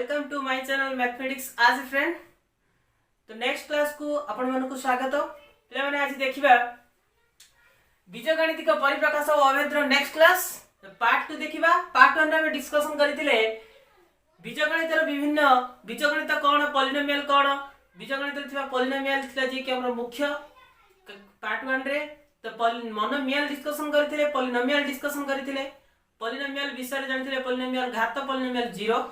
Welcome to my channel mathematics आज ए फ्रेंड। तो नेक्स्ट क्लास को आपण मन को स्वागत। पे माने आज देखिबा बीजगणितिक परिप्रकाश और अभेद्र नेक्स्ट क्लास पार्ट 2 देखिबा। पार्ट 1 रे हम डिस्कशन करथिले बीजगणितर विभिन्न बीजगणित कोन पॉलिनोमियल कोन बीजगणित थिबा पॉलिनोमियल थिला जे कि हमर मुख्य पार्ट 1 रे। तो मोनोमियल डिस्कशन करथिले पॉलिनोमियल डिस्कशन करथिले पॉलिनोमियल विषय जानथिले पॉलिनोमियल घात पॉलिनोमियल 0।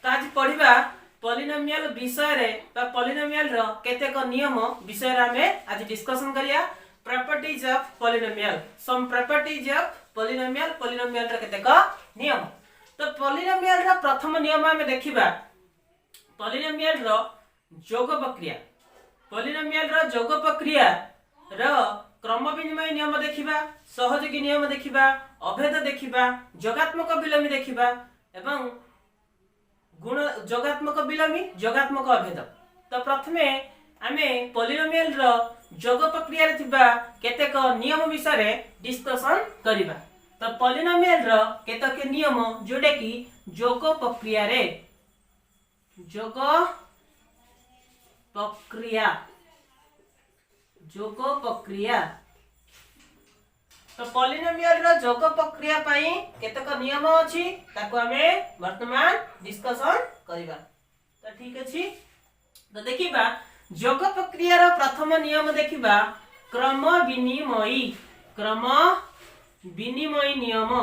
तो आज पढ़िबा पॉलिनोमियल विषय रे बा पॉलिनोमियल रो केतेक नियम विषय रे हमें आज डिस्कशन करिया। Properties of polynomial some properties of polynomial polynomial रो केतेक नियम। तो पॉलिनोमियल रो प्रथम नियम हमें देखिबा पॉलिनोमियल रो जोग प्रक्रिया। पॉलिनोमियल रो जोग प्रक्रिया रो क्रम विनिमय नियम देखिबा, सहयोगी नियम देखिबा, अभेद देखिबा, जोगात्मक विलोमी देखिबा एवं गुण जोगात्मक विलोमी जोगात्मक अभेद। तो प्रथमे आमे पॉलिनोमियल रो जोग प्रक्रिया रे थिबा केतेक नियम विषय रे डिस्कशन करिबा। तो पॉलिनोमियल रो केतेक नियम जोडे कि जोग प्रक्रिया रे जोग प्रक्रिया तो पॉलिनोमियल रो जोग प्रक्रिया पई केतक नियम अछि ताको हमें वर्तमान डिस्कशन करिबा। तो ठीक अछि। तो देखिबा जोग प्रक्रिया रो प्रथम नियम देखिबा क्रम विनिमय नियम।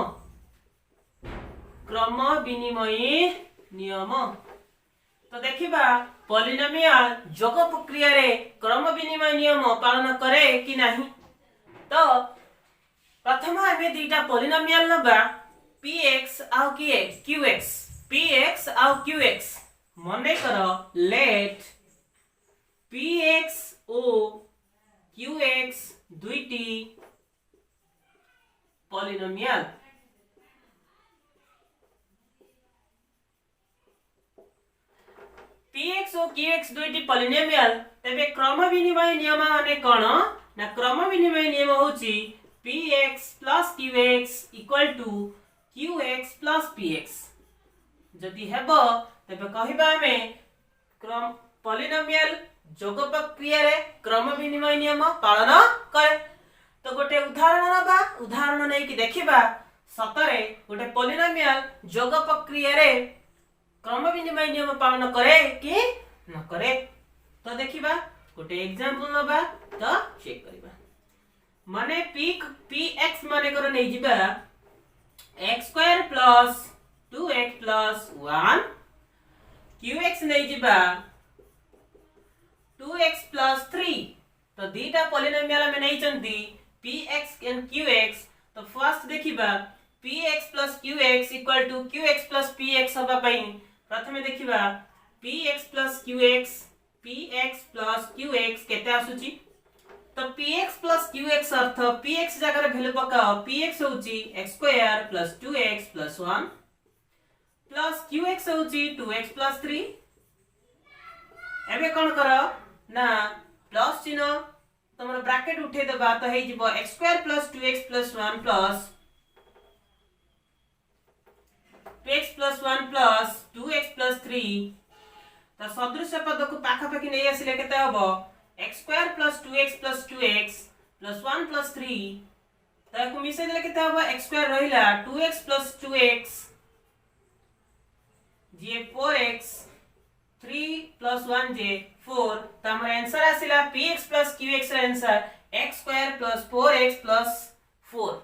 तो देखिबा पॉलिनोमियल जोग प्रक्रिया रे क्रम विनिमय नियम पालन करे कि नहीं। तो प्रथम हमें दुईटा पॉलिनोमियल नबा px आउ qx px आउ qx मने करो लेट px ओ qx दुईटी पॉलिनोमियल px और qx दुईटी पॉलिनोमियल तबे क्रम विनिमय नियम माने कोन ना क्रम विनिमय नियम होची px plus qx equal to qx plus px। जदि हेबो तबे कहिबा हमें क्रम पॉलिनोमियल जोग प्रक्रिया रे क्रम विनिमय नियम पालन करे। तो गोटे उदाहरण नबा उदाहरण नै कि देखिबा सतरे गोटे पॉलिनोमियल जोग प्रक्रिया रे क्रम विनिमय नियम पालन करे कि न करे। तो देखिबा गोटे एग्जांपल नबा तो चेक करिबा माने px माने करो नै जिबा x² plus 2x plus 1 qx नै जिबा 2x plus 3। तो दीटा पॉलिनोमियल में नै चंदी px and qx। तो फर्स्ट देखिबा px plus qx equal to qx plus px होबा पई प्रथमे देखिबा px plus qx केते आसुची। तो px plus qx अर्थ px जगह वैल्यू पकाओ px होची x² plus 2x plus 1 plus qx होची 2x plus 3। एबे कोन करो ना प्लस चिन्ह तमरो ब्रैकेट उठे देबा तो हे जिवो x² plus 2x plus 1 plus 2x plus 1 plus 2x plus 3। तो सदृश पद को पाखा पाखी नै आसिले केते हबो x² plus 2x plus 2x plus 1 plus 3। ताको मिसे देले केते हबो x² रहिला 2x plus 2x जे 4x 3 plus 1 जे 4। त हमर आंसर आसिला px plus qx र answer x² plus 4x plus 4।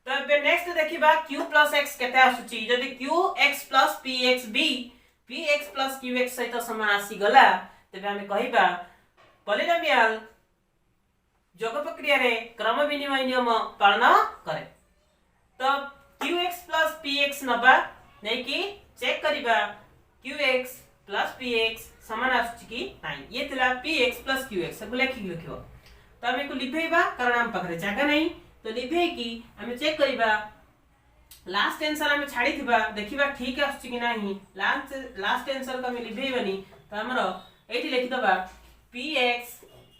तो अब नेक्स्ट देखिबा q plus x केते आसुची। जदि qx plus px b px plus qx सहित समान आसी गला तबे हम कहिबा पॉलिनोमियल जोग प्रक्रिया रे क्रम विनिमय नियम पालन करे। तो qx plus px नबा नै कि चेक करिबा qx plus px समान आसुची कि नाही। ये थिला px plus qx सब लिखिबो। तो हम को लिखैबा कारण हम पकरे जागा नै। तो लिखै कि हम चेक करिबा लास्ट आंसर हम छाडी थिबा देखिबा ठीक आसुची कि नाही। लास्ट आंसर को हम लिखैबनी तो हमरो एठी लिखि दबा px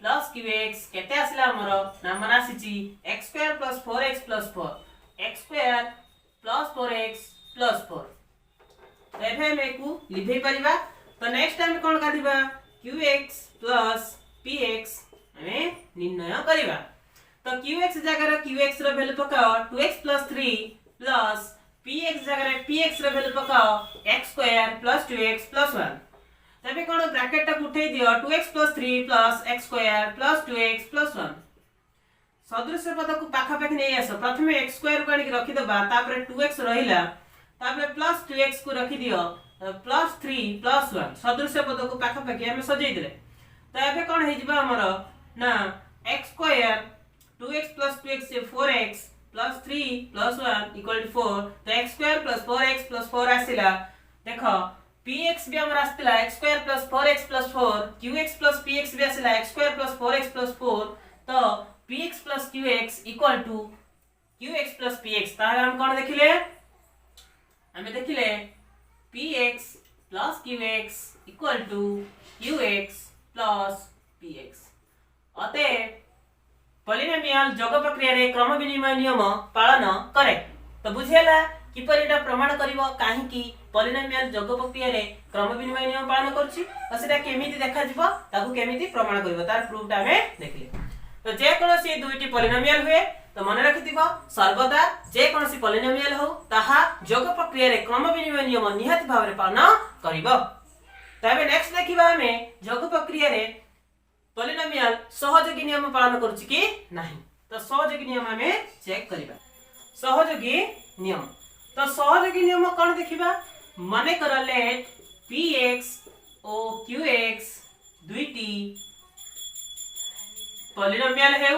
plus qx केते आसिला हमरो number आसीची x² plus 4x plus 4 x² plus 4x plus 4। तो एबे हम एकु लिभे परिबा तो नेक्स्ट टाइम कोन काढिबा qx प्लस px हमें निर्णय करिबा तो qx जगह रे qx रो वैल्यू पकाओ 2x + 3 प्लस px जगह रे px रो वैल्यू पकाओ x² + 2x + 1 तबे कोन ब्रैकेट टा उठै दियो 2x + 3 प्लस x² + 2x + 1 सदृश पद को पाखा पाखी नै आसो प्रथमे x² को आनी रखि दबा तापर 2x रहिला तापर प्लस 2x को रखि दियो प्लस 3 प्लस 1 सदृश पद को पाखा पाखी हम सजै दिले तो एबे कोन हे जिबा हमर ना x² 2x + 2x से 4x प्लस 3 प्लस 1 = 4 तो x² + 4x + 4 आसिला देखो px भी हमर आस्तिला x² + 4x + 4 qx + px भी आसिला x² + 4x + 4 तो px + qx = qx + px तार हम कोन देखिले हमें देखिले px + qx = qx + px अते पॉलिनोमियल जोग प्रक्रिया रे क्रम विनिमय नियम पालन करे तो बुझेला कि परिडा प्रमाण करिवो काहे कि पॉलिनोमियल जोग प्रक्रिया रे क्रम विनिमय नियम पालन करछि तो सेटा केमिति देखा जिवो ताकू केमिति प्रमाण करिवो तार प्रूफ टा हमें देखिले तो जे कोनोसी दुईटी पॉलिनोमियल हुए तो मन रखिथिबो सर्वदा जे कोनोसी पॉलिनोमियल हो ताहा जोग प्रक्रिया रे क्रम विनिमय नियम निहाती भाव रे पालन करिवो तबे नेक्स्ट देखिबा हमें जोग प्रक्रिया रे पॉलिनोमियल सहयोगी नियम पालन करूछि कि नाही तो सहयोगी नियम हमें चेक करिबा सहयोगी नियम तो सहयोगी नियम कोन देखिबा माने कर लेट px ओ qx दुईटी पॉलिनोमियल हेउ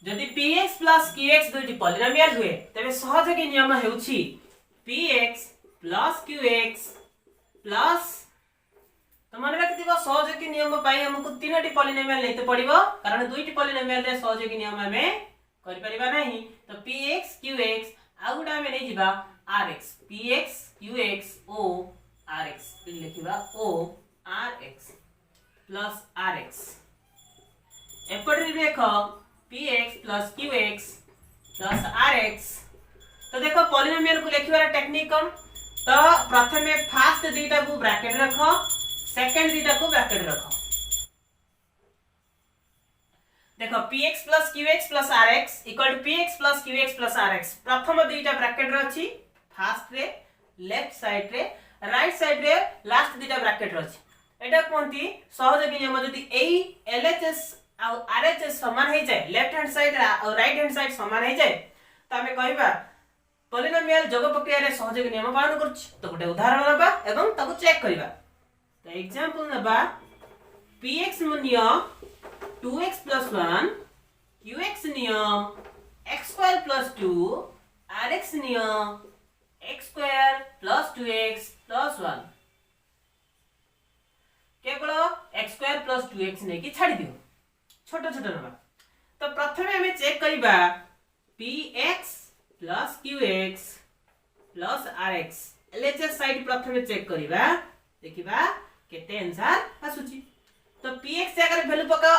जदि px + qx दुईटी पॉलिनोमियल हुए तबे सहयोगी नियम हेउछि px + qx प्लस तो मन रखिथिबो सहयोगी नियम पाई हमकु तीनटी पॉलिनोमियल लेते पड़िबो कारण दुईटी पॉलिनोमियल रे सहयोगी नियम हमें करि परिबा नाही तो px qx आउडा हमें नै जिबा rx px qx o rx लिखिबा o rx plus rx एपटरी देखो px + qx प्लस rx तो देखो पॉलिनोमियल को लिखिबार टेक्निक कम तो प्रथमे फर्स्ट दुईटा को ब्रैकेट रखो सेकंड दुईटा को ब्रैकेट रखो देखो px + qx + rx = px + qx + rx प्रथम दुईटा ब्रैकेट रे अछि फर्स्ट रे लेफ्ट साइड रे राइट साइड रे लास्ट दुईटा ब्रैकेट रे अछि एटा कोनती सहयोगी नियम जदी एई LHS आ RHS समान हे जाय लेफ्ट हैंड साइड और राइट हैंड साइड समान हे जाय त हमें कहबा पॉलिनोमियल जोग प्रक्रिया रे सहयोगी नियम पालन करछि तो गोटे उदाहरण लेबा एवं ताको चेक करबा तो एग्जांपल लेबा px नियम 2x + 1 qx नियम x² + 2 rx नियम x² + 2x + 1 केवल x² + 2x नै कि छाडी दियो छोटो छोटो नबा तो प्रथमे हमें चेक करबा px + qx + rx LHS side प्रथमे चेक करबा देखिबा केते आंसर आसुची तो px जगह रे वैल्यू पकाओ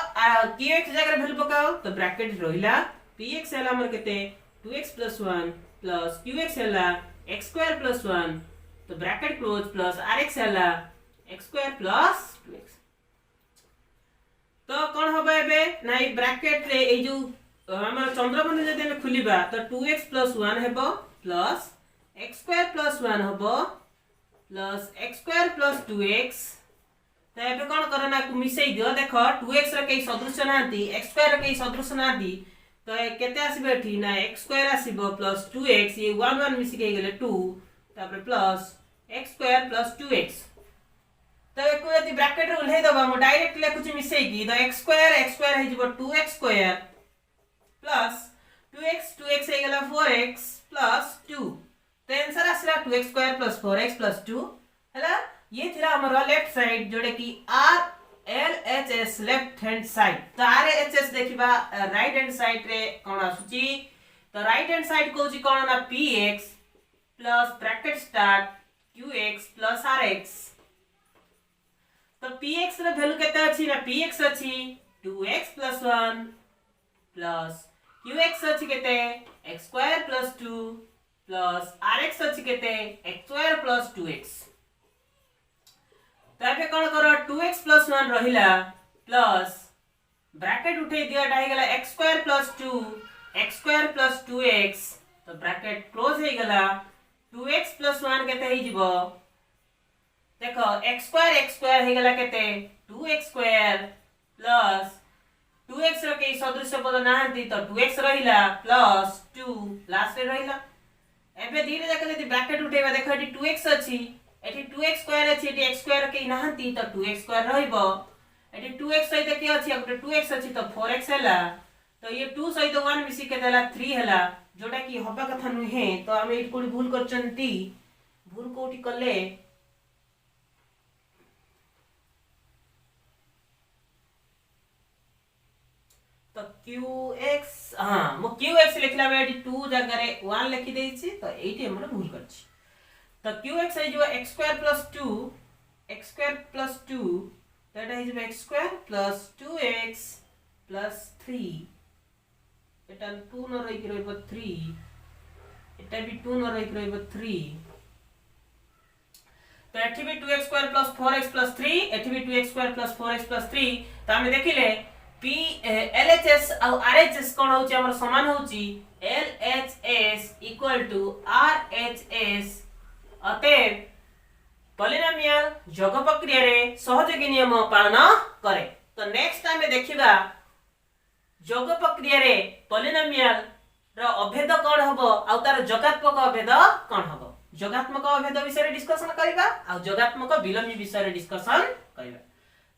qx जगह रे वैल्यू पकाओ तो ब्रैकेट रहिला px हला हमर केते 2x + 1 प्लस qx हला x² + 1 तो ब्रैकेट क्लोज प्लस rx हला x² + 2x तो कोन होबा एबे नाइ ब्रैकेट रे ए जो हमर चंद्रबंधन जदि हम खुलिबा तो 2x + 1 हेबो प्लस x² + 1 हेबो प्लस x² + 2x तो एबे कोन करना को मिसई दियो देखो 2x रे केई सदृश नांती x² रे केई सदृश नांती तो केते आसीबे एठी ना x² आसीबो प्लस 2x ये 1 1 मिसी के गेले 2 तापर प्लस x² + 2x तो एको यदि ब्रैकेट रे उल्हे दबा म डायरेक्ट लेखुची मिसई की तो x² हे जिवो 2x² प्लस 2x हे गेला 4x + 2 तो आंसर आसीला 2x² + 4x + 2 हला ये थिला हमर लेफ्ट साइड जोडे की RLHS लेफ्ट हैंड साइड तो RLHS देखिबा राइट हैंड साइड रे कोन आसुची तो राइट हैंड साइड कोची कोन ना px plus bracket start qx + rx तो px रे वैल्यू केते अछि ना px अछि 2x + 1 प्लस qx अछि केते x square plus 2 plus rx अछि केते x स्क्वायर प्लस 2x तापे कोन करो 2x प्लस 1 रहिला प्लस ब्रैकेट उठे दियाटा हे गेला x square plus 2 x square plus 2x तो ब्रैकेट क्लोज हे गेला 2x प्लस 1 केते हे जिवो देखो x स्क्वायर हे गेला केते 2x स्क्वायर प्लस 2x रो के सदृश पद नाहंती तो 2x रहिला प्लस 2 लास्ट रे रहिला एबे धीरे जाके यदि ब्रैकेट उठेबा देखो एटी 2x अछि एटी 2x स्क्वायर अछि एटी x स्क्वायर के नाहंती तो 2x स्क्वायर रहइबो एटी 2x सहित के अछि अबे 2x अछि तो 4x हैला तो ये 2 सहित 1 मिसी के देला 3 हैला जोटा कि हबा कथा नुहे तो हम एटी कोडी भूल करचंती भूल कोठी करले तो qx हां मो qx लिखला बेटी 2 जगह रे 1 लिखि देई छी तो एटी हमर भूल करछि तो qx है जो x square plus 2 that is x square plus 2x plus 3 एटा 2 न रहि रहइबो 3 एटा भी 2 न रहि रहइबो 3 तो एठी भी 2x square plus 4x plus 3 एठी भी 2x square plus 4x plus 3 तो हम देखिले p LHS और RHS कोन होची हमर समान होची LHS इक्वल टू RHS अतएव पॉलिनोमियल जोग प्रक्रिया रे सहयोगी नियम पालन करे तो नेक्स्ट टाइम में देखिबा जोग प्रक्रिया रे पॉलिनोमियल रो अभेद कोन हबो आ तार जोगात्मक अभेद कोन हबो जोगात्मक अभेद विषय रे डिस्कशन करिबा आ जोगात्मक विलोमी विषय रे डिस्कशन करिबा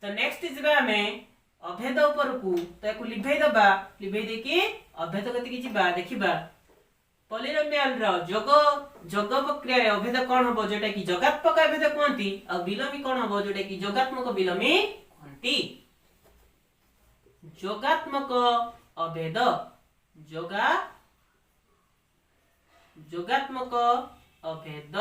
तो नेक्स्ट जिबा हमें अभेद ऊपर को ताको लिभै दबा लिभै दे कि अभेद गति कि जिबा देखिबा पॉलिनोमियल रो जोग प्रक्रिया रे अभेद कोन हबो जेटा कि जोगात्मक अभेद कोंती आ विलोमी कोन हबो जेटा कि जोगात्मक विलोमी कोंती जोगात्मक अभेद जोगात्मक अभेद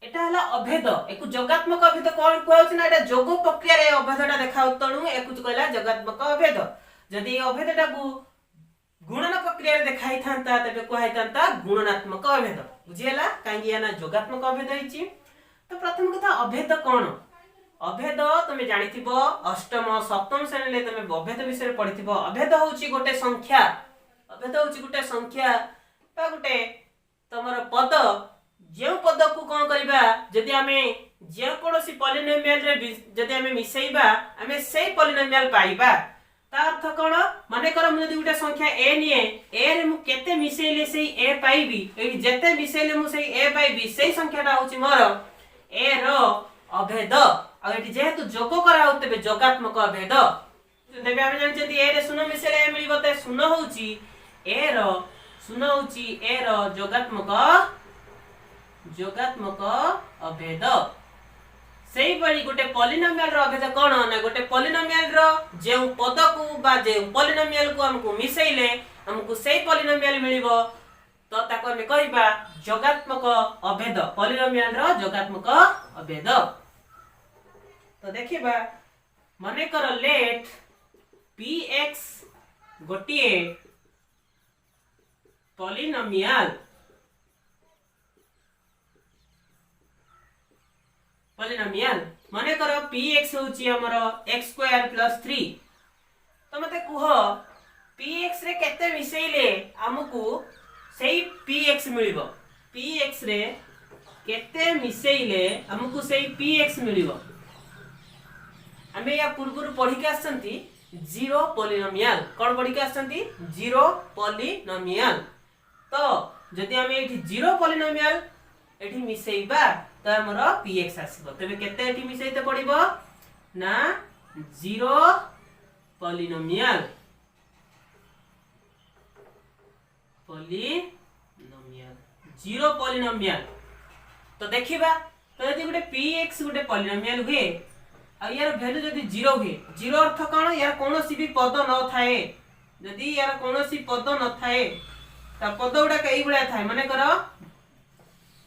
एटा हला अभेद एकु जोगात्मक अभेद कोन कहउछ ना एटा जोग प्रक्रिया रे अभेदटा देखाउ तणु एकु कहला जोगात्मक अभेद जदी अभेदटा को गुणन प्रक्रिया रे देखाई थांता तबे कहै थांता गुणनात्मक अभेद बुझियला कांगिया ना जोगात्मक अभेद हिची तो प्रथम कथा अभेद कोन अभेद तमे जानिथिबो अष्टम सप्तम श्रेणी ले तमे अभेद विषय रे पढिथिबो अभेद होची गोटे संख्या बा गोटे तमर पद जे पद को कोन करबा जदी हमें जे कोनोसी पॉलिनोमियल रे जदी हमें मिसैबा हमें सेही पॉलिनोमियल पाइबा ता अर्थ कोन माने कर हम जदी गोटे संख्या a निए a रे मु केते मिसैले सेही a पाइबी एही जेते मिसैले मु सेही a पाइबी सेही संख्याटा होची मोर a रो अभेद आ एठी जेहेतु जोग करा होतबे जोगात्मक अभेद तबे हम जानि जदी a रे शून्य मिसैले a मिलिबो ते शून्य होची a रो शून्य होची a रो जोगात्मक अभेद सेही बड़ी गोटे पॉलिनोमियल रो अभेद कोन ना गोटे पॉलिनोमियल रो जे पद को बा जे पॉलिनोमियल को हमको मिसैले हमको सेही पॉलिनोमियल मिलिबो तो ताको हम कहबा जोगात्मक अभेद पॉलिनोमियल रो जोगात्मक अभेद तो देखिबा माने कर लेट px गोटिए पॉलिनोमियल माने करो px होची हमर x स्क्वायर प्लस 3 तो मते कुह px रे केते मिसैले हमकु सेही px मिलिबो px रे केते मिसैले हमकु सेही px मिलिबो हमें या पूर्व पढ़ी के आसंती जीरो पॉलिनोमियल कोन पढ़ी के आसंती जीरो पॉलिनोमियल तो जदी हमें एठी जीरो पॉलिनोमियल एठी मिसैबा तो हमरो px आसीबो तबे केते एठी मिसैते पड़िबो ना जीरो पॉलिनोमियल जीरो पॉलिनोमियल तो देखिबा तो यदि गोटे px गोटे पॉलिनोमियल हुए आ यार वैल्यू जदी जीरो हुए जीरो अर्थ कोन यार कोनोसी भी पद न थाए जदी यार कोनोसी पद न थाए ता पद उडा कई गुडा थाए माने करो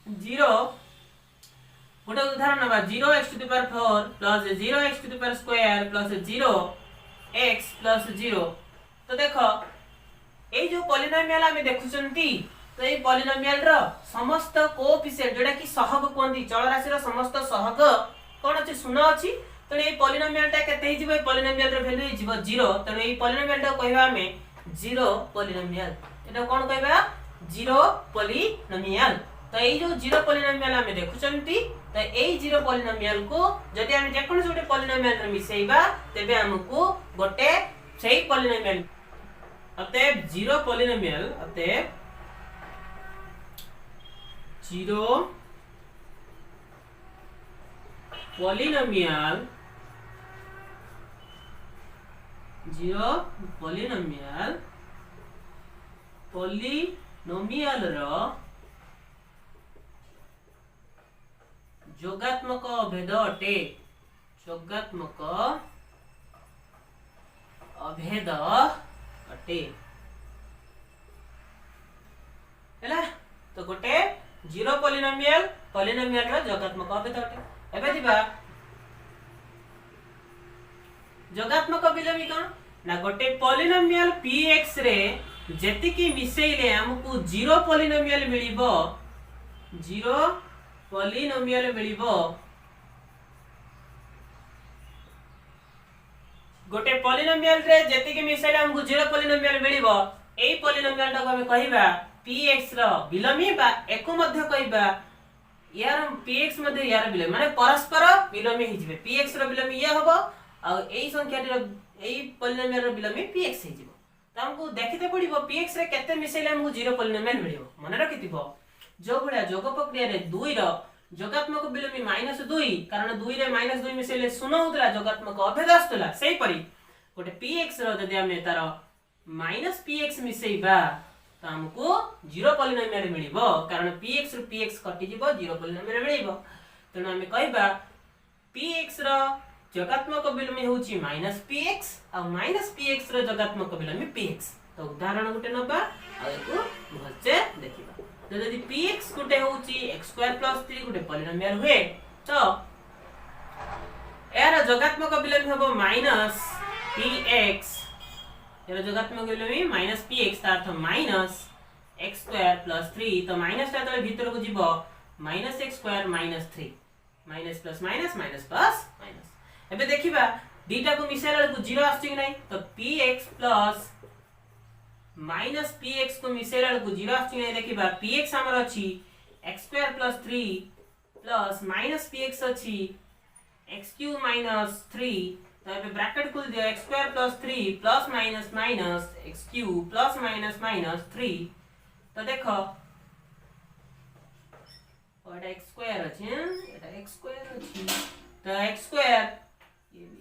जीरो गोटे उदाहरण नबा 0x to the power 4 plus 0x to the power square plus 0 x plus 0। तो देखो ए जो पॉलिनोमियल आमे देखुचंती तो ए पॉलिनोमियल रो समस्त कोएफिशिएंट जोडा कि सहग कोंदी चल राशि रो समस्त सहग कोन अछि शून्य अछि। तो ए पॉलिनोमियल टा केते हिजिबो ए पॉलिनोमियल रो वैल्यू हिजिबो 0। तो ए पॉलिनोमियल टा कहबा हमें 0 पॉलिनोमियल। एटा कोन कहबा 0 पॉलिनोमियल। तो ए जो 0 पॉलिनोमियल आमे देखुचंती तो ए 0 पॉलिनोमियल को जदि हम जेकोन जोटे पॉलिनोमियल रे मिसेइबा तेबे हमकु गोटे सेही पॉलिनोमियल अतएव 0 पॉलिनोमियल अतएव 0 पॉलिनोमियल 0 पॉलिनोमियल पॉलिनोमियल रो जोगात्मक अभेद अटे। जोगात्मक अभेद अटे हैला। तो गोटे 0 पॉलिनोमियल पॉलिनोमियल रो जोगात्मक अभेद अटे। एबे दिबा जोगात्मक विलोमी कोन ना गोटे पॉलिनोमियल px रे जेति की मिसेइले हमकु 0 पॉलिनोमियल मिलिबो। 0 पॉलिनोमियल मिलिबो। गोटे पॉलिनोमियल रे जेति की मिसेइले हमकु 0 पॉलिनोमियल मिलिबो। एई पॉलिनोमियल टा हम कहिबा px रो विलोमी बा एको मध्ये कहिबा यार px मध्ये यार विलोमी माने परस्पर विलोमी हिजिबे। px रो विलोमी या हबो आ एई संख्याटी रो एई पॉलिनोमियल रो विलोमी px हिजिबो। त हमकु देखिते पड़िबो px रे केते मिसेइले हमकु 0 पॉलिनोमियल मिलिबो। मन रखिथिबो जो भलिया जोग प्रक्रिया रे 2 रो जोगात्मक विलोमी -2 कारण 2 रे -2 मिसेइले 0 होतला जोगात्मक अभेद आस्तला। सेही परी गोटे px रो जदि हम तार -px मिसेइबा त हमकु 0 पॉलिनोमियल मिलिबो कारण px रो px कटि जिवो 0 पॉलिनोमियल मिलिबो। तनो हम कहबा px रो जोगात्मक विलोमी होची -px आ -px रो जोगात्मक विलोमी px। तो उदाहरण गुटे नबा आ एको भलसे देखिबा। तो यदि px गुटे होची x² + 3 गुटे पॉलिनोमियल हुए तो यार जोगात्मक विलोमी हबो -px। यार जोगात्मक विलोमी -px ता अर्थ -x² + 3 तो माइनस ता तले भीतर को जीवो -x² - 3 minus plus minus minus plus minus. एबे देखिबा दीटा को मिसेला को 0 आछी कि नै तो px प्लस माइनस px को मिसेला को 0 आछी नै देखिबा px हमर अछि x² + 3 प्लस माइनस px अछि x³ - 3। तो एबे ब्रैकेट खोल दियो x² + 3 plus minus minus x³ plus minus minus 3। तो देखो ओटा x² अछि एटा x² अछि तो x² ये भी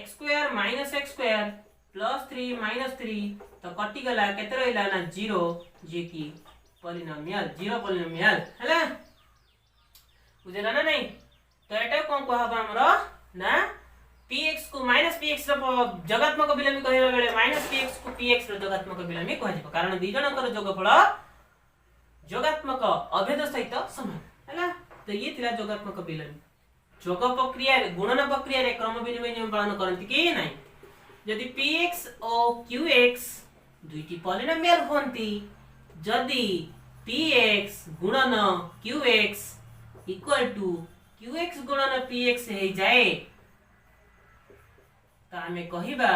x² minus x² plus 3 minus 3 तो कटि गला केते रहला ना 0 जे की पॉलिनोमियल 0 पॉलिनोमियल हैला बुझला ना नहीं। तो एटा कोन कहबा हमरो ना px को -px रो जोगात्मक विलोमी कहबा बेले -px को px रो जोगात्मक विलोमी कहजिबो कारण दी जनकर जोगफल जोगात्मक अभेद सहित समान हैला। तो ये थिला जोगात्मक विलोमी। जोग प्रक्रिया रे गुणन प्रक्रिया रे क्रम विनिमय नियम पालन करंती कि नै। यदि px और qx दुईटी पॉलिनोमियल होंती जदि px गुणन qx इक्वल टू qx गुणन px हे जाए ता हमें कहिबा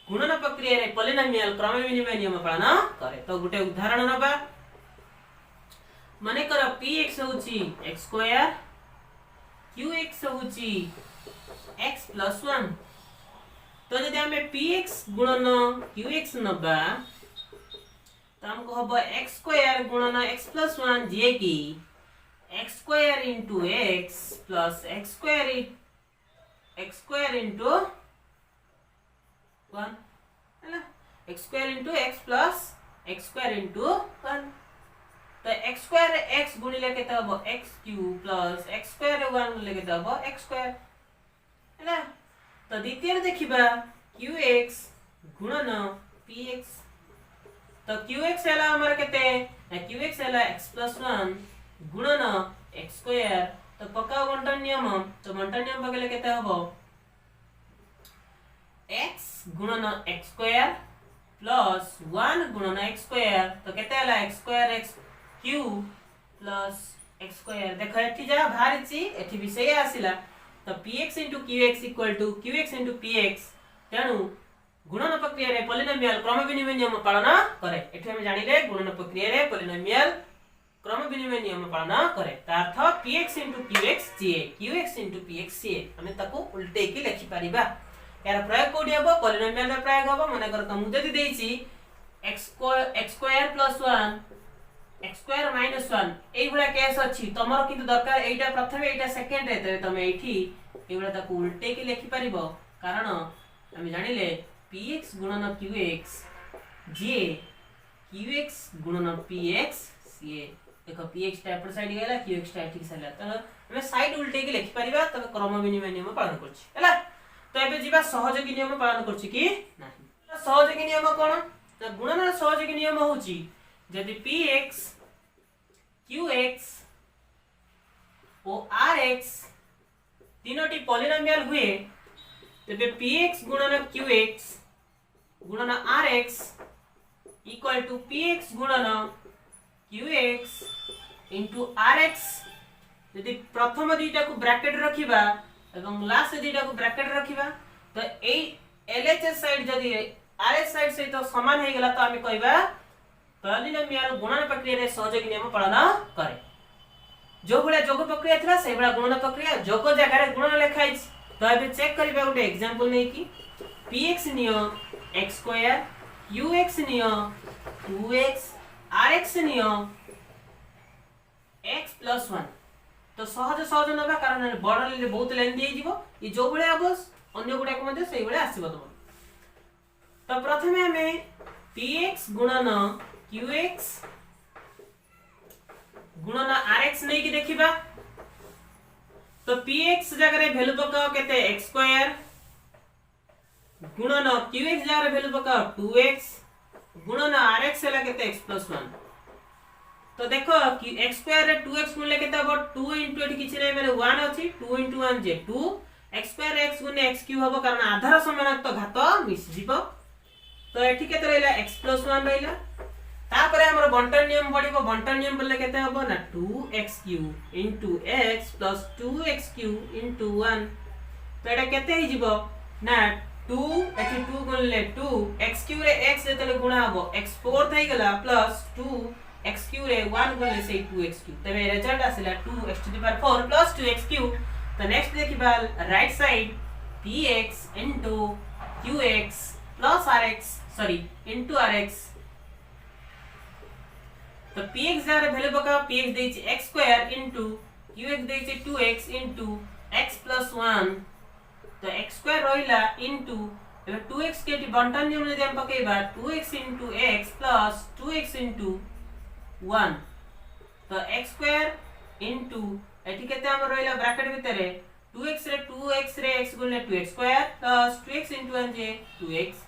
गुणन प्रक्रिया रे पॉलिनोमियल क्रम विनिमय नियम पालन करे। तो गुटे उदाहरण नबा माने कर px होची x² qx होची x + 1। तो यदि हमें px गुणन qx नबा तो हमको हबो x² गुणन x + 1 जे की x² * x प्लस x² * 1 हैला x² * x प्लस x² * 1। तो x² x गुणिले केते हबो x³ प्लस x² 1 गुणिले केते हबो x² हैला। तो द्वितीय देखिबा qx गुणन px तो qx हैला हमर केते qx हैला x + 1 गुणन x² तो पक्का बंटन नियम तो बंटन नियम पकले केते हबो गुणन x स्क्वायर प्लस 1 गुणन x स्क्वायर तो केते हला x square x cube plus x square देखो एठी जा भारिची एठी भी सही आसिला तो px qx qx px तेणु गुणन प्रक्रिया रे पॉलिनोमियल क्रम विनिमय नियम पालन करे एठी हम जानिले गुणन प्रक्रिया रे पॉलिनोमियल क्रम विनिमय नियम पालन करे ता अर्थ px qx ca qx px ca हमें ताको उल्टे की लिखि परिबा यार प्रयोग कोडी हबो पॉलिनोमियल रे प्रयोग हबो माने कर त मुदे देइची x square plus 1 x square minus 1 एई गुला केस अछि तमरो किंतु दरकार एइटा प्रथमे एइटा सेकंड रे तबे तमे एठी एई गुला ताको उल्टे की लिखि परिबो कारण हम जानिले px गुणन qx जे qx गुणन px ca देखो px टा एपट साइड गेला qx टा ठीक साइड त हमें साइड उल्टे की लिखि परिबा तबे क्रम विनिमय नियम पालन करछि हला तो एबे जीवा सहयोगी नियम पालन करछि कि नाही सहयोगी नियम कोन तो गुणन सहयोगी नियम होछि यदि px qx और rx तीनोटी पॉलिनोमियल हुए तबे px गुणन qx गुणन rx इक्वल टू px गुणन qx into rx यदि प्रथम दुईटा को ब्रैकेट रखिबा एवं लास्ट दुईटा को ब्रैकेट रखिबा तो ए LHS साइड यदि RS साइड से तो समान हे गेला तो हम कहबा पॉलिनोमियल गुणन प्रक्रिया रे सहयोगी नियम पालन करे जो भले जोग प्रक्रिया थिला से भला गुणन प्रक्रिया जोग जगह रे गुणन लिखाई तो अबे चेक करबा गुटे एग्जांपल नै कि px neo x square qx neo 2x rx neo x plus 1 तो सहज सहज नबा कारण बड़ ले बहुत लाइन दिए जीवो ई जो भले आबस अन्य गुडा को मध्ये सेही भले आसीबो तो प्रथमे हमें px गुणन qx गुणन rx नै कि देखिबा तो px जगह रे वैल्यू पकाओ केते x स्क्वायर गुणन qx जगह रे वैल्यू पकाओ 2x गुणन rx हला केते x प्लस 1 तो देखो कि x स्क्वायर रे 2x गुणले केते हबो 2 इनटू एठी किछि नै माने 1 अछि 2 इनटू 1 जे 2 x स्क्वायर x गुणे x क्यूब हबो कारण आधार समान तो घात मिस जीवो तो एठी केते रहला x प्लस 1 रहला तापरे हमर बंटन नियम पडिबो बंटन नियम बोले केते हबो ना 2x cube into x plus 2x cube into 1 तो एटा केते हि जीवो ना 2 एठी 2 गुणले 2 x क्यूब रे x जेतले गुणा हबो x फोर्थ हे गेला प्लस 2 x क्यूब रे 1 गुणले से 2x क्यूब तबे रिजल्ट आसिला 2x to the power 4 plus 2x cube तो नेक्स्ट देखिबा right side px into qx plus rx sorry into rx तो px जरा वैल्यू बका px देछि x स्क्वायर into qx देछि 2x into x plus 1 तो x स्क्वायर रहिला into एबे 2x के बंटन नियम यदि हम पकेबा 2x into x plus 2x into 1 तो x स्क्वायर into एठी केते हम रहिला ब्रैकेट भितरे 2x रे 2x रे x गुणले 2x square plus 2x into 1 जे 2x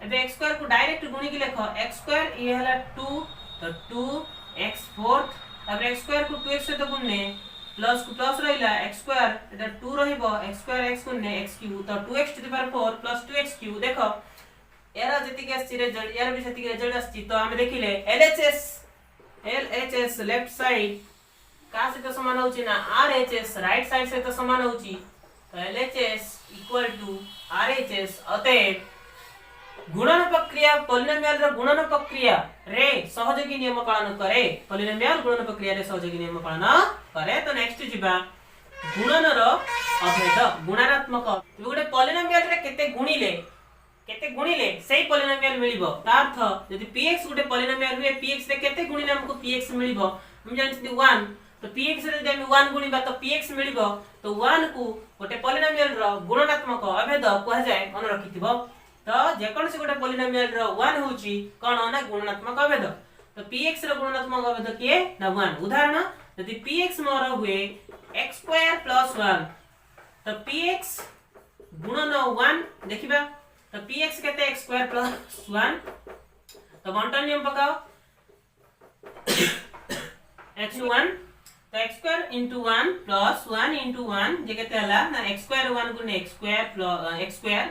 एबे x स्क्वायर को डायरेक्ट गुणी के लिखो x स्क्वायर ये हला 2 तो 2x फोर्थ अब x स्क्वायर को 2x से तो गुणने प्लस को प्लस रहिला x स्क्वायर एटा 2 रहिबो x स्क्वायर x गुणने x क्यूब तो 2x to the power 4 plus 2x cube देखो एरा जति के आछि रिजल्ट यार भी जति के रिजल्ट आछि तो हम देखिले LHS लेफ्ट साइड का से तो समान होची ना RHS राइट साइड से तो समान होची तो LHS इक्वल टू RHS अतएव गुणन प्रक्रिया पॉलिनोमियल रो गुणन प्रक्रिया रे सहयोगी नियम पालन करे पॉलिनोमियल गुणन प्रक्रिया रे सहयोगी नियम पालन करे तो नेक्स्ट जिबा गुणन रो अभेद गुणात्मक गोटे पॉलिनोमियल रे केते गुणिले सेही पॉलिनोमियल मिलिबो ता अर्थ यदि px गोटे पॉलिनोमियल हुए px रे केते गुणिले हमको px मिलिबो हम जानछि 1 तो px रे जदि हम 1 गुणिबा तो px मिलिबो तो 1 को गोटे पॉलिनोमियल रो गुणात्मक अभेद कहै जाय मन रखिथिबो तो जे कोनसे गोटे पॉलिनोमियल रो 1 होची कोन ना गुणात्मक अभेद तो px रो गुणात्मक अभेद के ना 1 उदाहरण यदि px मोर हुए x स्क्वायर प्लस 1 तो px गुणन 1 देखिबा तो px केते x स्क्वायर प्लस 1 तो बंटन नियम पकाओ x1 तो x square into 1 plus 1 into 1 जे केते हला ना x स्क्वायर 1 गुने x स्क्वायर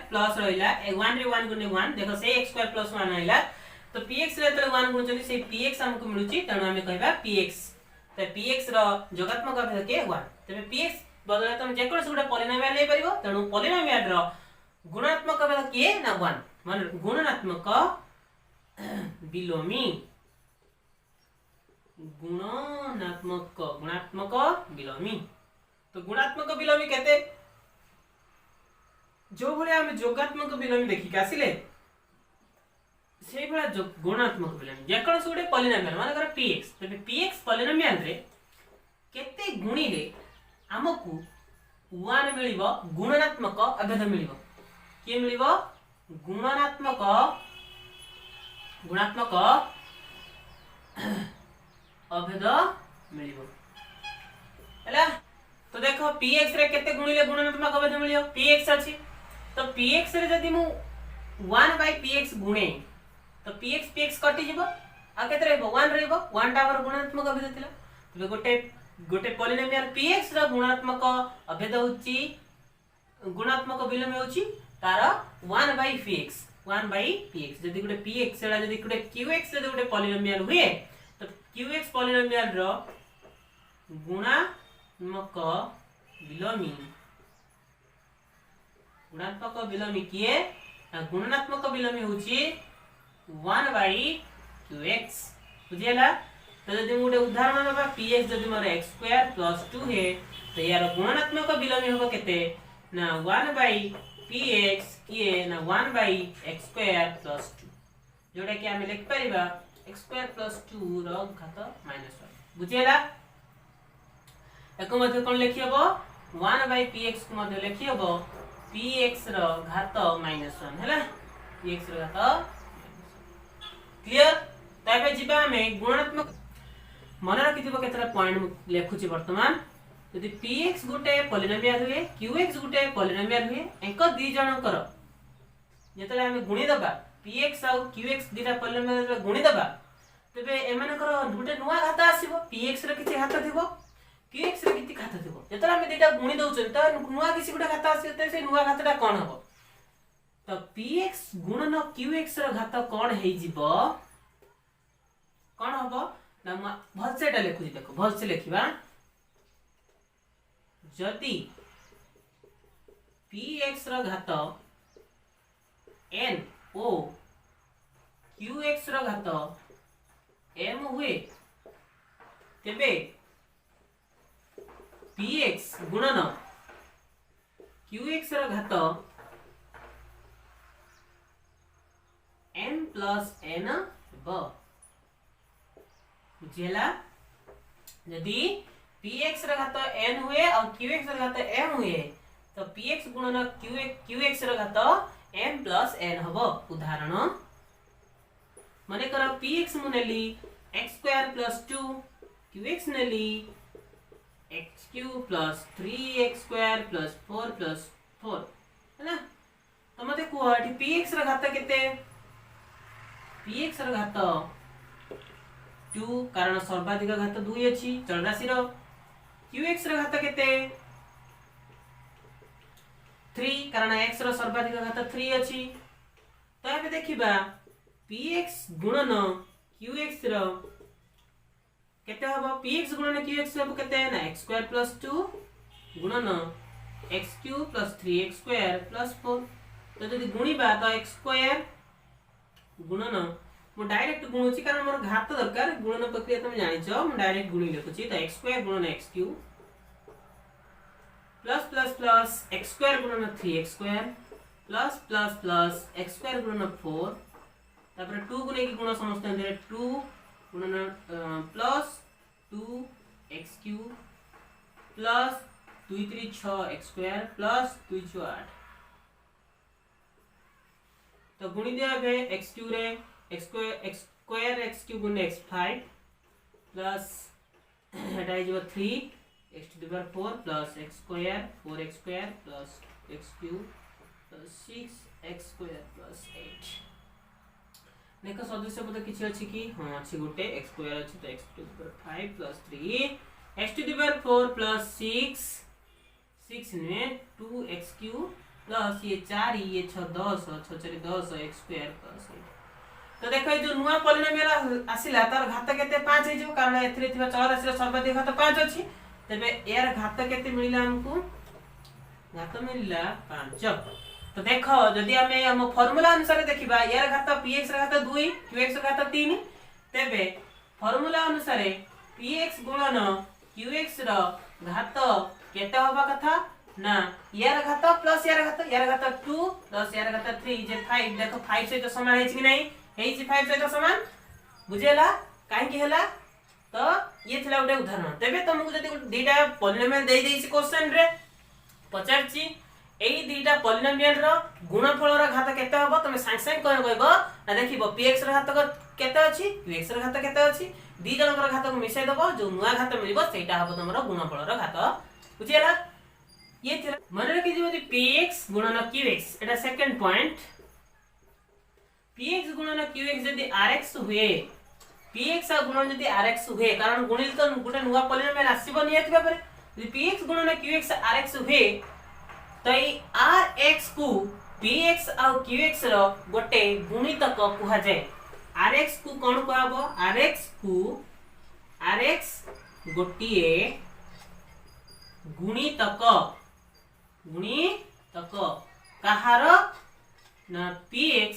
प्लस रहिला 1 रे 1 गुने 1 देखो से x स्क्वायर प्लस 1 आइला तो px रे तले 1 गुणचली से px हमको मिलुची तणो हमें कहबा px तो px रो जोगात्मक अभेद के 1 तबे px बदले तुम जे कोन सुडा पॉलिनोमियल ले परिबो तणो पॉलिनोमियल रो गुणात्मक अभेद के ना 1 मान गुणात्मक बिलोमी गुणात्मक बिलोमी तो गुणात्मक बिलोमी कहते जो भले हम जोगात्मक बिलोमी देखि कासिले से भला जो गुणात्मक बिलोमी जे कोन सुडे पॉलिनोमियल माने कर px तबे px पॉलिनोमियल रे केते गुणिले हमकु 1 मिलिबो गुणात्मक अभेद मिलिबो के मिलिबो गुणात्मक अभेद मिलिबो हैला तो देखो px रे केते गुणिले गुणात्मक अभेद मिलियो px अछि तो px रे जदी मु 1/px गुणे तो px कटि जिवो आ केते रहबो 1 रहबो 1 टा हमर गुणात्मक अभेद थिला तबे गोटे पॉलिनोमियल px रो गुणात्मक अभेद होची गुणात्मक बिलोमी होची तार 1/px जदी गोटे px सेडा जदी गोटे qx जदी गोटे पॉलिनोमियल हुए तो qx पॉलिनोमियल रो गुणात्मक बिलोमी किए गुणात्मक बिलोमी होची 1/qx बुझियला तो जदी गोटे उदाहरण लेबा px जदी मोर x² + 2 है तो यार गुणात्मक बिलोमी होबो केते ना 1/px किए ना 1/x² + 2 जोटा कि हम लिख परिबा x² + 2 रो घात -1 बुझियला एको मध्ये कोन लिखि हबो 1/px को मध्ये लिखि हबो px रो घात -1 हैला px रो घात क्लियर तबे जिबा हमें गुणात्मक मन रखिथिबो केतरा पॉइंट लेखुची वर्तमान यदि px गुटे पॉलिनोमियल हुए qx गुटे पॉलिनोमियल हुए एक दी जण कर जेतले हम गुणी दबा px आ qx दिटा पॉलिनोमियल गुणी दबा तबे एमान कर गुटे नुवा घात आसीबो px रे किछि घात थिबो qx रे किछि घात थिबो जेतले हम दिटा गुणी दउछन त नुवा किछि गुटे घात आसी त से नुवा घातटा कोन हबो तो px गुणन qx रो घात कोन हेइ जिवो कोन हबो ना भल से एटा लिखुची देखो भल से लिखिबा जति px रो घात n o qx रो घात m हुए तेबे px गुणन qx रो घात m + n ब बुझियला यदि px रो घात n हुए और qx रो घात m हुए तो px गुणन qx रो घात m + n हबो उदाहरण माने कर px मुनेली x² + 2 qx नेली x³ + 3x² + 4 + 4 हैना तो मते को एठी px रो घात केते px रो घात 2 कारण सर्वाधिक घात 2 अछि चल राशि रो qx रो घात केते 3 कारण x रो सर्वाधिक घात 3 अछि तो एबे देखिबा px गुणन qx रो केते हबो px गुणन qx हबो केते ना x² + 2 गुणन x³ + 3x² + 4 तो जदी गुणीबा तो x² गुणन मु डायरेक्ट गुणुची कारण मोर घात दरकार गुणन प्रक्रिया तुम जानि छ मु डायरेक्ट गुणी लिखुची तो x² गुणन x³ प्लस x² गुणन 3x² प्लस x² गुणन 4 तापर 2 गुणे की गुण समस्त अंदर 2 गुणन plus 2x³ plus 2 3 6 x² plus 2 6 8 तो गुणी दिया है x³ रे x² x³ गुणे x5 plus iota is 3 x⁴ plus x² 4x² plus x³ plus 6x² plus 8 देखो सदस्य पद किछि अछि कि हां अछि गोटे x² अछि तो x⁵ 5 plus 3 x to the power 4 plus 6 में 2x³ प्लस ये 4 ये 6 10 6 4 10 x स्क्वायर प्लस 8। तो देखो जो नुआ पॉलिनोमियल आसिला तार घात केते 5 हे जो कारण एथिरे थिबा चल राशि सर्वाधिक घात 5 अछि। तबे यार घात केते मिलिला हमको घात मिलिला 5। तो देखो जदि हमें हम फार्मूला अनुसार देखिबा यार घात px रा घात 2 qx रा घात 3 तबे फार्मूला अनुसार px गुणन qx रा घात केते होबा कथा ना यार घात प्लस यार घात 2 प्लस यार घात 3 जे 5 देखो 5 से तो समान है कि नहीं है 5 से तो समान बुझेला काहे कि हला। तो ये थिला उडे उदाहरण तबे तुमको जदि दीटा पॉलिनोमियल दे देइसी क्वेश्चन रे पचारची एई दीटा पॉलिनोमियल रो गुणफल रो घात केते होबो तमे सांग सांग कोन कहबो ना देखिबो px रो घात केते अछि qx रो घात केते अछि दी जनकर घात को मिसाइ दबो जो नुआ घात मिलिबो सेटा होबो तमरो गुणफल रो घात बुझियला। ये थिला मन रखि जे px गुणन qx एटा सेकंड पॉइंट px गुणन qx जदि rx हुए px गुणन जदि rx हुए कारण गुणिल तो गुटे नुआ पॉलिनोमियल आसीबो नियत भाबरे जदि px गुणन qx rx हुए तो ई rx को px आ qx रो गोटे गुणितक कुहा जाय rx को कोन कहबो rx गोटिए गुणितक कहार ना px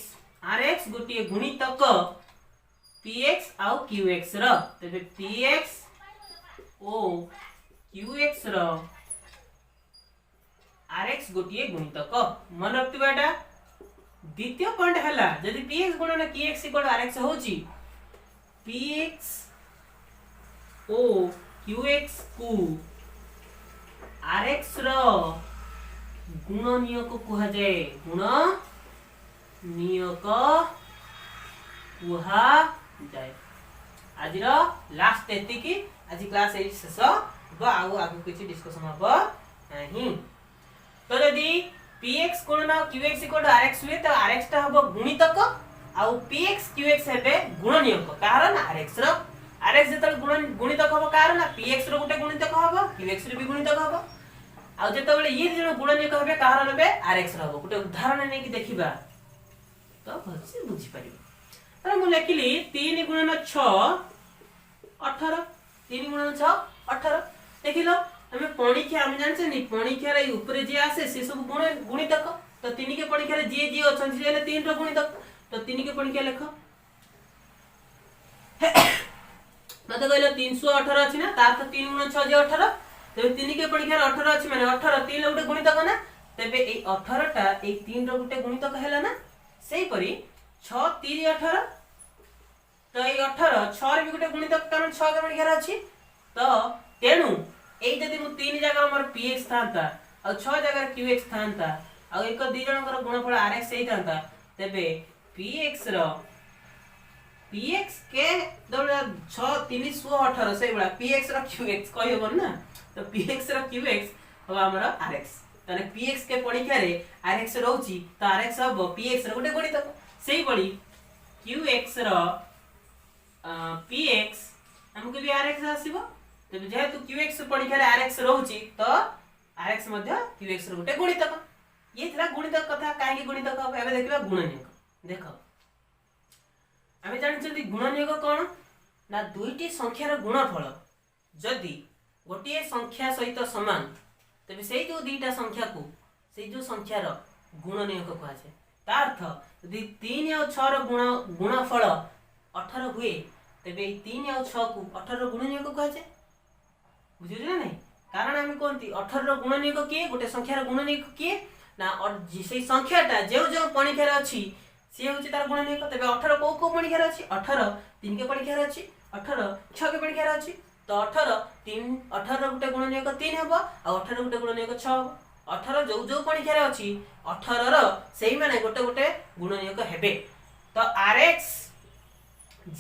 rx गोटिए गुणितक px आ qx रो तबे px ओ qx रो rx गोटिए गुणितक मन रखतिबा एटा। द्वितीय पॉइंट हला यदि px गुणन qx rx होची px ओ qx को rx रो गुणनीयक कुहा जाय गुणनीयक कुहा जाय। आज रो लास्ट एति की आज क्लास ए शेष बा आगु आगु किछि डिस्कशन हबो नाही। तो यदि px गुणन qx rx हुए तो rx ता हबो गुणितक आ px qx हेबे गुणनीयक कारण rx रो rx जेतल गुणितक हबो कारण px रो गुटे गुणितक हबो qx रो भी गुणितक हबो आ जेतबेले ये जण गुणनीयक हेबे कारण हेबे rx रो हबो गुटे उदाहरण नै कि देखिबा तो भलसे बुझि परिबो। तर मु लेखिली 3 गुणन 6 18 3 गुणन 6 18 देखिलो हमें पणिखिया हम जानछे नि पणिखिया रे ऊपर जे आसे से सब गुणितक तो 3 के पणिखिया रे जे जे अछन जे 3 रो गुणितक तो 3 के पणिखिया लेख मते कहलो 318 अछि ना ता तो 3 गुणन 6 जे 18 तबे 3 के पणिखिया 18 अछि माने 18 3 लो गुटे गुणितक ना तबे ए 18 टा ए 3 रो गुटे गुणितक हैला ना सेही परी 6 3 18 तो ए 18 6 रे भी गुटे गुणितक कारण 6 के पणिखिया अछि तो तेनु एई जदि मु 3 जगह मोर px थांता और 6 जगह qx थांता और एक दी जनकर गुणफल rx सेही थांता तबे px के दोला 6 3 18 सेही बडा px रो qx कहि होबन ना तो px रो qx हो हमरा rx तने px के पणिखिया रे rx रहउची तो rx हबो px रो गुटे गुणितक सेही बडी qx रो px हमके भी rx आसीबो तबे जेहेतु qx पणिखिया रे rx रहउची तो rx मध्ये qx रो गुटे गुणितक ये थिला गुणितक कथा काहे कि गुणितक अब एबे देखिबा गुणनीयक देखो आमे जानिछथि गुणनीयक कोन ना दुईटी संख्यार गुणफल जदि गोटिए संख्या सहित समान तबे सेही जो दुईटा संख्या को सेही जो संख्यार गुणनीयक कहै छै ता अर्थ यदि 3 और 6 रो गुणफल 18 हुए तबे 3 और 6 को 18 रो गुणनीयक कहै छै बुझियो ना नहीं कारण हम कोनती 18 रो गुणनीयक के गोटे संख्यार गुणनीयक के ना और सेही संख्याटा जो जो पणिख्यार अछि से होछि तार गुणनीयक तबे 18 को पणिख्यार अछि 18 3 के पणिख्यार अछि 18 6 के पणिख्यार अछि तो 18 3 18 गुटे गुणनीयक 3 हेबो आ 18 गुटे गुणनीयक 6 हेबो 18 जो जो पणिख्यार अछि 18 रो सेही माने गोटे गोटे गुणनीयक हेबे तो rx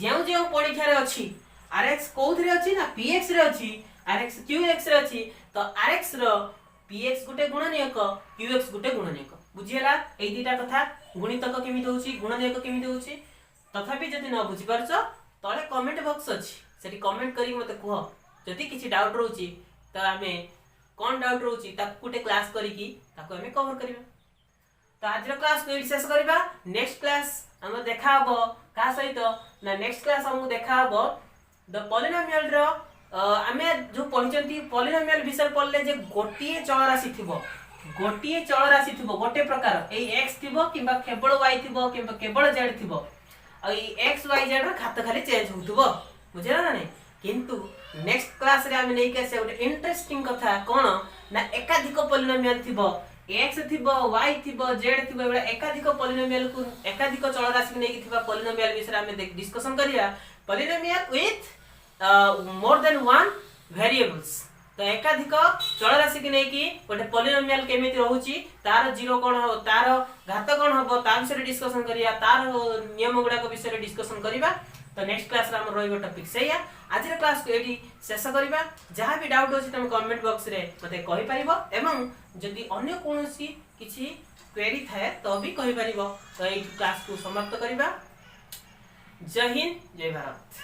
जेउ जेउ पणिख्यार अछि rx कोथरे अछि ना px रे अछि rx qx रे अछि तो rx रो px गुटे गुणनीयक qx गुटे गुणनीयक बुझियला एई दीटा कथा गुणितक केमिति होछि गुणनीयक केमिति होछि तथापि जदि न बुझि परछ तळे कमेंट बॉक्स अछि सेठी कमेंट करी मते कह जदि किसी डाउट रोची तो आमे कौन डाउट रोची ताकू गोटे क्लास करिकी ताकू आमे कवर करिबा। तो आज क्लास को शेष करिबा। नेक्स्ट क्लास हम देखा हबो का सहित ना नेक्स्ट क्लास हम देखा हबो द पॉलिनोमियल रो आमे जो पढिचंती पॉलिनोमियल विषय पढले जे गोटिए चल राशि थिबो गोटे प्रकार ए x थिबो किबा केवल y थिबो किबा केवल z थिबो आ x y z रो घात खाली चेंज होतबो बुझिला ना नहीं। किंतु नेक्स्ट क्लास रे हम नै के से गोटे इंटरेस्टिंग कथा कोन ना एकाधिक पॉलिनोमियल थिबो x थिबो y थिबो z थिबो एबा एकाधिक पॉलिनोमियल को एकाधिक चल राशि नै थिबा पॉलिनोमियल विषय हम डिस्कशन करिया। Polynomial with more than one variables तो एकाधिक चल राशि की नै कि गोटे पॉलिनोमियल केमिति रहउची तार जीरो कोन हो तार घात कोन होबो ता विषय डिस्कशन करिया तार नियम गुडा को विषय डिस्कशन करिबा। तो नेक्स्ट क्लास रे हम रहइबो टॉपिक सेया। आज रे क्लास को एडी शेष करिबा। जहां भी डाउट होची तुम कमेंट बॉक्स रे मते कहि परिबो एवं जदी अन्य कोनोसी किछि क्वेरी थाए तो भी कहि परिबो। तो एई क्लास को समाप्त करिबा। जय हिंद जय भारत।